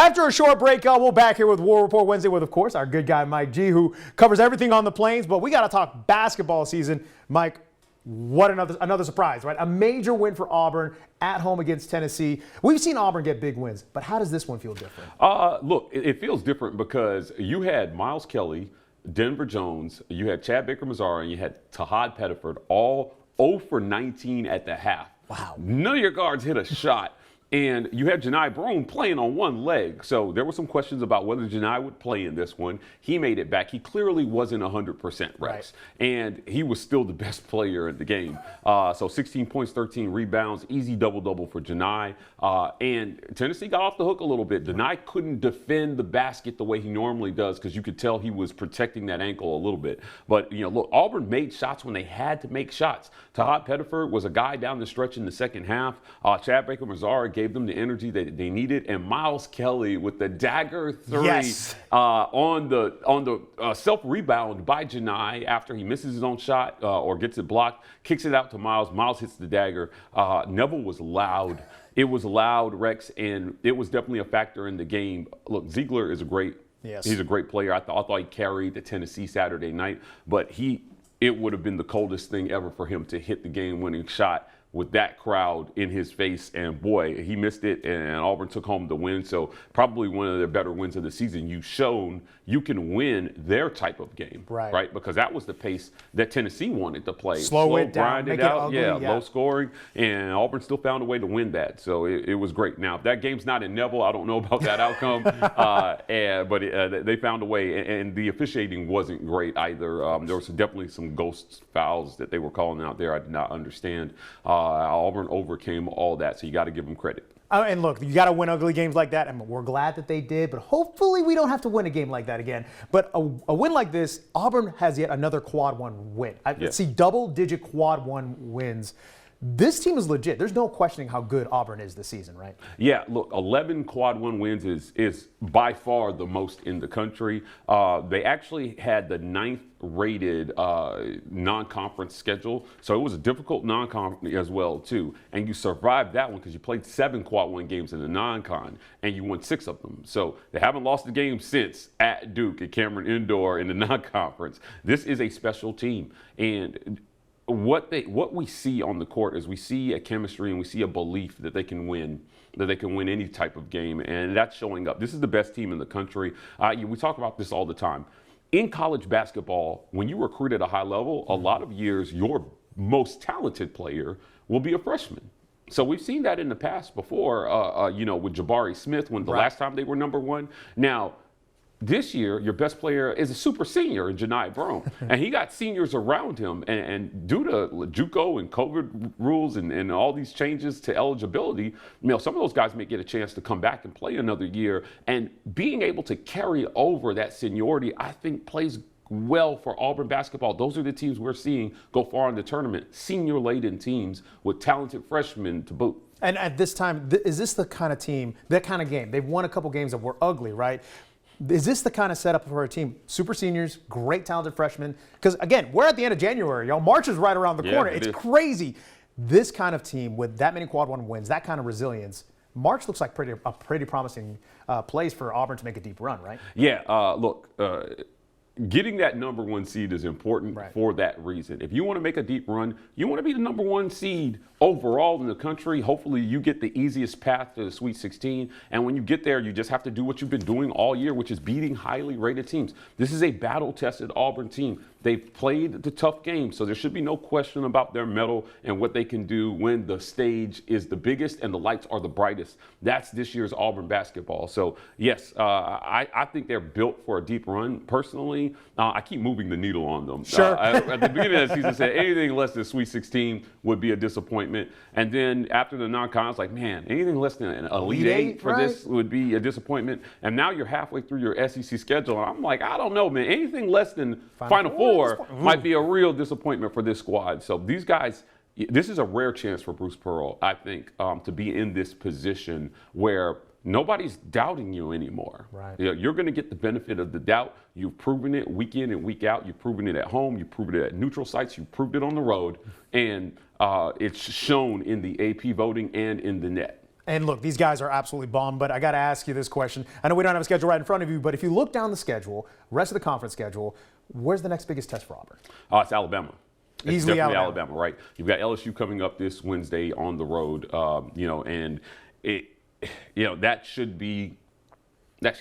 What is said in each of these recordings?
After a short break, we're back here with War Rapport Wednesday with, of course, our good guy Mike G, who covers everything on the Plains. But we got to talk basketball season. Mike, what another surprise, right? A major win for Auburn at home against Tennessee. We've seen Auburn get big wins, but how does this one feel different? Look, it feels different because you had Miles Kelly, Denver Jones, you had Chad Baker-Mazara, and you had Tahad Pettiford, all 0 for 19 at the half. Wow. None of your guards hit a shot. And you had Johni Broome playing on one leg. So there were some questions about whether Johni would play in this one. He made it back. He clearly wasn't 100% Rex. Right. And he was still the best player in the game. So 16 points, 13 rebounds, easy double-double for Johni. And Tennessee got off the hook a little bit. Johni couldn't defend the basket the way he normally does because you could tell he was protecting that ankle a little bit. But, you know, look, Auburn made shots when they had to make shots. Tahad Pettiford was a guy down the stretch in the second half. Chad Baker-Mazara gave them the energy that they needed, and Miles Kelly with the dagger three. Yes. On the self rebound by Johni after he misses his own shot or gets it blocked, kicks it out to Miles. Miles hits the dagger. Neville was loud. It was loud, Rex, and it was definitely a factor in the game. Look, Ziegler is he's a great player. I thought he carried the Tennessee Saturday night, but it would have been the coldest thing ever for him to hit the game-winning shot with that crowd in his face, and boy, he missed it, and Auburn took home the win. So probably one of the better wins of the season. You've shown you can win their type of game, right? Because that was the pace that Tennessee wanted to play. Slow it down, grind make it out, ugly, low scoring, and Auburn still found a way to win that. So it was great. Now, if that game's not in Neville, I don't know about that outcome, but they found a way, and the officiating wasn't great either. There was definitely some ghost fouls that they were calling out there I did not understand. Auburn overcame all that, so you got to give them credit. And look, you got to win ugly games like that, and we're glad that they did, but hopefully we don't have to win a game like that again. But a win like this, Auburn has yet another quad one win. I see double-digit quad one wins. This team is legit. There's no questioning how good Auburn is this season, right? Yeah, look, 11 quad one wins is by far the most in the country. They actually had the 9th rated non-conference schedule, so it was a difficult non-conference as well too. And you survived that one because you played 7 quad one games in the non-con, and you won 6 of them. So they haven't lost a game since at Duke at Cameron Indoor in the non-conference. This is a special team, and what we see on the court is we see a chemistry and we see a belief that they can win any type of game, and that's showing up. This is the best team in the country. We talk about this all the time. In college basketball, when you recruit at a high level, a lot of years your most talented player will be a freshman. So we've seen that in the past before, with Jabari Smith when the last time they were number 1. Now, this year, your best player is a super senior in Johni Broome, and he got seniors around him. And due to JUCO and COVID rules and all these changes to eligibility, some of those guys may get a chance to come back and play another year. And being able to carry over that seniority, I think, plays well for Auburn basketball. Those are the teams we're seeing go far in the tournament, senior-laden teams with talented freshmen to boot. And at this time, is this the kind of team, that kind of game? They've won a couple games that were ugly, right? Is this the kind of setup for a team? Super seniors, great talented freshmen. Because, again, we're at the end of January. Y'all, March is right around the corner. It's crazy. This kind of team with that many quad one wins, that kind of resilience, March looks like a pretty promising place for Auburn to make a deep run, right? Yeah, getting that number 1 seed is important for that reason. If you want to make a deep run, you want to be the number 1 seed overall in the country. Hopefully you get the easiest path to the Sweet 16. And when you get there, you just have to do what you've been doing all year, which is beating highly rated teams. This is a battle-tested Auburn team. They've played the tough games, so there should be no question about their mettle and what they can do when the stage is the biggest and the lights are the brightest. That's this year's Auburn basketball. So, yes, I think they're built for a deep run. Personally, I keep moving the needle on them. Sure. At the beginning of the season, I said anything less than Sweet 16 would be a disappointment. And then after the non-con, I was like, man, anything less than an Elite Eight for this would be a disappointment. And now you're halfway through your SEC schedule, and I'm like, I don't know, man. Anything less than Final Four might be a real disappointment for this squad. So these guys, this is a rare chance for Bruce Pearl, I think, to be in this position where nobody's doubting you anymore. Right. You're going to get the benefit of the doubt. You've proven it week in and week out. You've proven it at home. You've proven it at neutral sites. You've proved it on the road. And it's shown in the AP voting and in the net. And look, these guys are absolutely bummed, but I got to ask you this question. I know we don't have a schedule right in front of you, but if you look down the schedule, rest of the conference schedule, where's the next biggest test for Auburn? It's Alabama. It's Easily definitely Alabama, right? You've got LSU coming up this Wednesday on the road, and that should be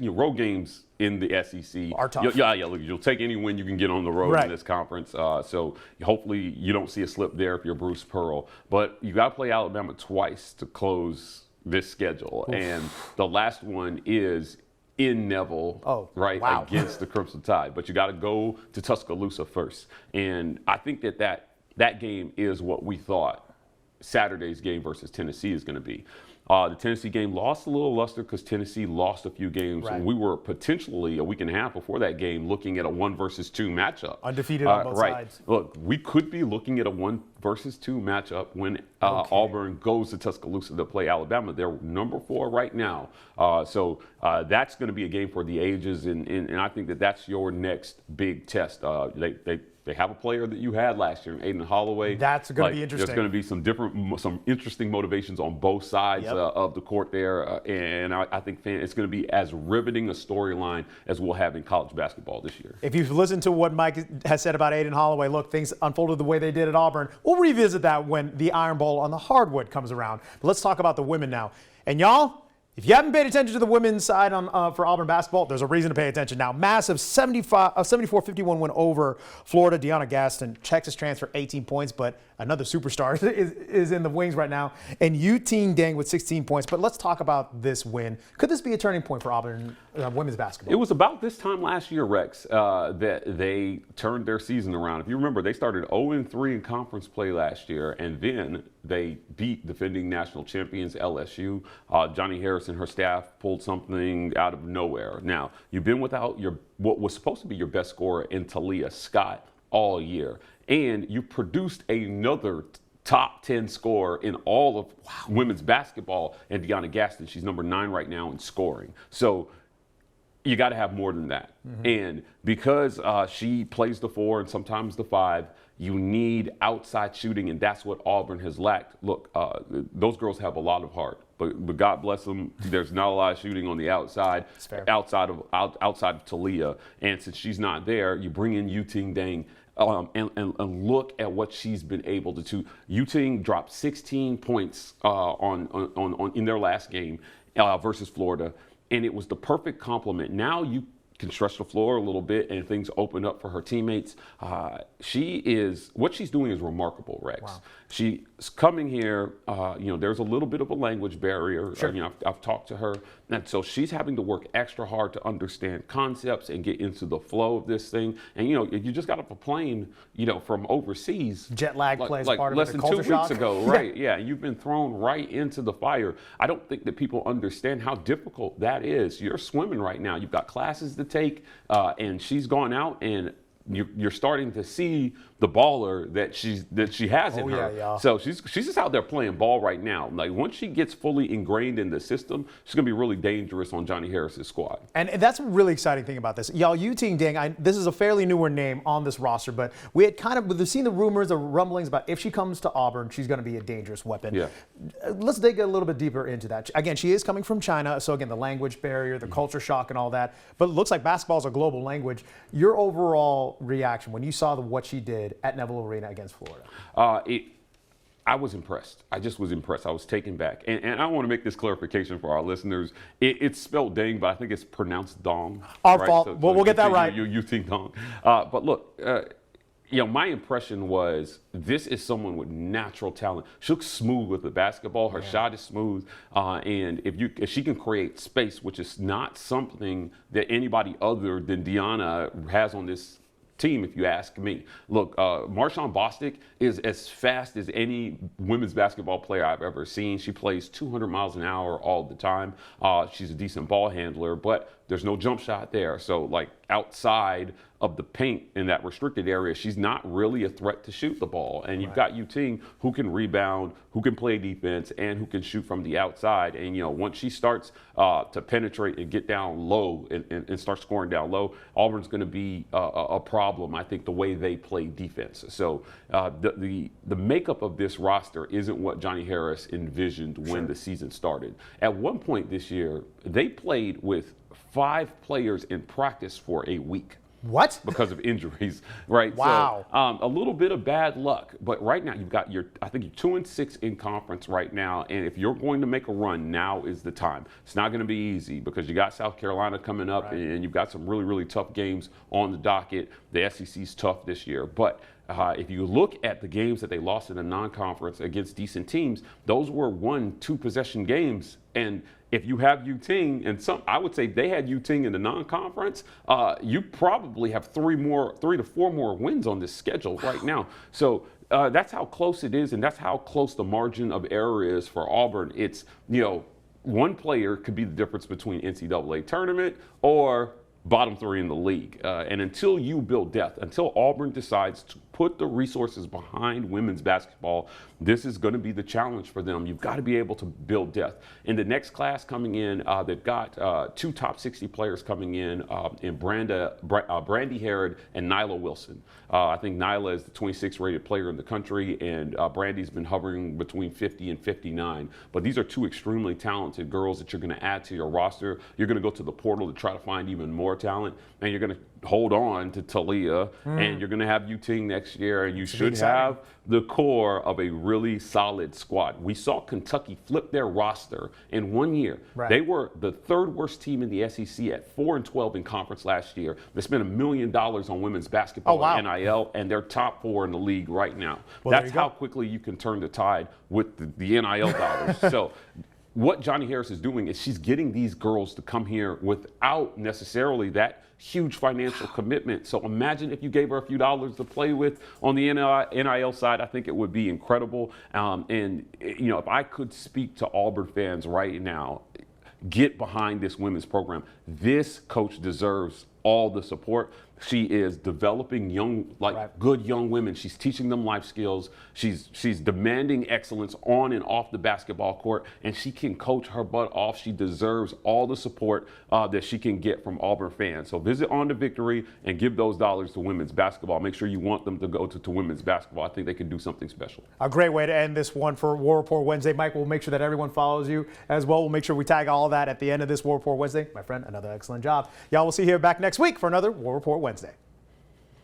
road games in the SEC are tough. Look, you'll take any win you can get on the road right. in this conference. So hopefully you don't see a slip there if you're Bruce Pearl. But you got to play Alabama twice to close this schedule, and the last one is in Neville, against the Crimson Tide. But you got to go to Tuscaloosa first, and I think that game is what we thought Saturday's game versus Tennessee is going to be. The Tennessee game lost a little luster because Tennessee lost a few games. Right. And we were potentially a week and a half before that game looking at a 1 versus 2 matchup. Undefeated on both sides. Look, we could be looking at a 1 versus 2 matchup when Auburn goes to Tuscaloosa to play Alabama. They're number 4 right now. So that's going to be a game for the ages, and I think that's your next big test. They have a player that you had last year, Aiden Holloway. That's going to be interesting. There's going to be some interesting motivations on both sides of the court there, and I think it's going to be as riveting a storyline as we'll have in college basketball this year. If you've listened to what Mike has said about Aiden Holloway, look, things unfolded the way they did at Auburn. We'll revisit that when the Iron Bowl on the hardwood comes around. But let's talk about the women now. And y'all, if you haven't paid attention to the women's side for Auburn basketball, there's a reason to pay attention now. Massive 74-51 win over Florida. DeYona Gaston, Texas transfer, 18 points, but another superstar is in the wings right now. And YuTing Deng with 16 points. But let's talk about this win. Could this be a turning point for Auburn women's basketball? It was about this time last year, Rex, that they turned their season around. If you remember, they started 0-3 in conference play last year, and then they beat defending national champions LSU. Johnnie Harris and her staff pulled something out of nowhere. Now, you've been without what was supposed to be your best scorer in Talia Scott all year, and you produced another top 10 scorer in all of women's basketball, and DeYona Gaston. She's number 9 right now in scoring. So you got to have more than that. Mm-hmm. And because she plays the 4 and sometimes the 5, you need outside shooting, and that's what Auburn has lacked. Look, those girls have a lot of heart, but God bless them, there's not a lot of shooting on the outside, outside of Talia. And since she's not there, you bring in YuTing Deng. And look at what she's been able to do. YuTing dropped 16 points in their last game versus Florida, and it was the perfect complement. Now you can stretch the floor a little bit and things open up for her teammates. What she's doing is remarkable, Rex. Wow. She's coming here, there's a little bit of a language barrier. Sure. I've talked to her, and so she's having to work extra hard to understand concepts and get into the flow of this thing. And, you just got off a plane, from overseas. Jet lag plays part of it. Less than 2 weeks ago, right? Yeah, you've been thrown right into the fire. I don't think that people understand how difficult that is. You're swimming right now. You've got classes to take, and she's gone out, and you're starting to see the baller that she has in her. Yeah. So she's just out there playing ball right now. Like, once she gets fully ingrained in the system, she's gonna be really dangerous on Johnnie Harris's squad. And that's a really exciting thing about this. Y'all, YuTing Deng, this is a fairly newer name on this roster, but we've seen the rumors, the rumblings about if she comes to Auburn, she's gonna be a dangerous weapon. Yeah. Let's dig a little bit deeper into that. Again, she is coming from China, so again, the language barrier, the culture shock and all that, but it looks like basketball is a global language. Your overall reaction when you saw what she did at Neville Arena against Florida? I was impressed. I just was impressed. I was taken back. And I want to make this clarification for our listeners. It's spelled Deng, but I think it's pronounced Dong. Our fault. So we'll get that right. You think Dong. But look, my impression was this is someone with natural talent. She looks smooth with the basketball. Her shot is smooth. And if she can create space, which is not something that anybody other than DeYona has on this team, if you ask me. Look, Marshawn Bostic is as fast as any women's basketball player I've ever seen. She plays 200 miles an hour all the time. She's a decent ball handler, but there's no jump shot there. So, outside of the paint in that restricted area, she's not really a threat to shoot the ball. And you've got YuTing, who can rebound, who can play defense, and who can shoot from the outside. And, once she starts to penetrate and get down low and start scoring down low, Auburn's going to be a problem problem, I think, the way they play defense. So the makeup of this roster isn't what Johnnie Harris envisioned when the season started. At one point this year, they played with 5 players in practice for a week. What? Because of injuries, right? Wow. So a little bit of bad luck, but right now you've got I think you're 2-6 in conference right now, and if you're going to make a run, now is the time. It's not going to be easy because you got South Carolina coming up, and you've got some really, really tough games on the docket. The SEC's tough this year, but if you look at the games that they lost in the non-conference against decent teams, those were 1-2 possession games. And if you have YuTing, and I would say they had YuTing in the non-conference, you probably have 3 to 4 more wins on this schedule right now. So that's how close it is, and that's how close the margin of error is for Auburn. It's, one player could be the difference between NCAA tournament or bottom 3 in the league. And until you build depth, until Auburn decides to put the resources behind women's basketball, this is going to be the challenge for them. You've got to be able to build depth. In the next class coming in, they've got 2 top 60 players coming in Brandy Harrod and Nyla Wilson. I think Nyla is the 26th rated player in the country, and Brandy's been hovering between 50 and 59. But these are 2 extremely talented girls that you're going to add to your roster. You're going to go to the portal to try to find even more talent, and you're going to hold on to Talia, and you're going to have YuTing next year, and you should have the core of a really solid squad. We saw Kentucky flip their roster in 1 year. Right. They were the 3rd worst team in the SEC at 4-12 in conference last year. They spent $1 million on women's basketball and NIL, and they're top 4 in the league right now. Well, that's how quickly you can turn the tide with the NIL dollars. So what Johnnie Harris is doing is she's getting these girls to come here without necessarily that huge financial commitment. So imagine if you gave her a few dollars to play with on the NIL side. I think it would be incredible. And if I could speak to Auburn fans right now, get behind this women's program. This coach deserves all the support. She is developing good young women. She's teaching them life skills. She's demanding excellence on and off the basketball court, and she can coach her butt off. She deserves all the support that she can get from Auburn fans. So visit On to Victory and give those dollars to women's basketball. Make sure you want them to go to women's basketball. I think they can do something special. A great way to end this one for War Rapport Wednesday. Mike, we'll make sure that everyone follows you as well. We'll make sure we tag all of that at the end of this War Rapport Wednesday. My friend, another excellent job. Y'all will see you here back next week for another War Rapport Wednesday.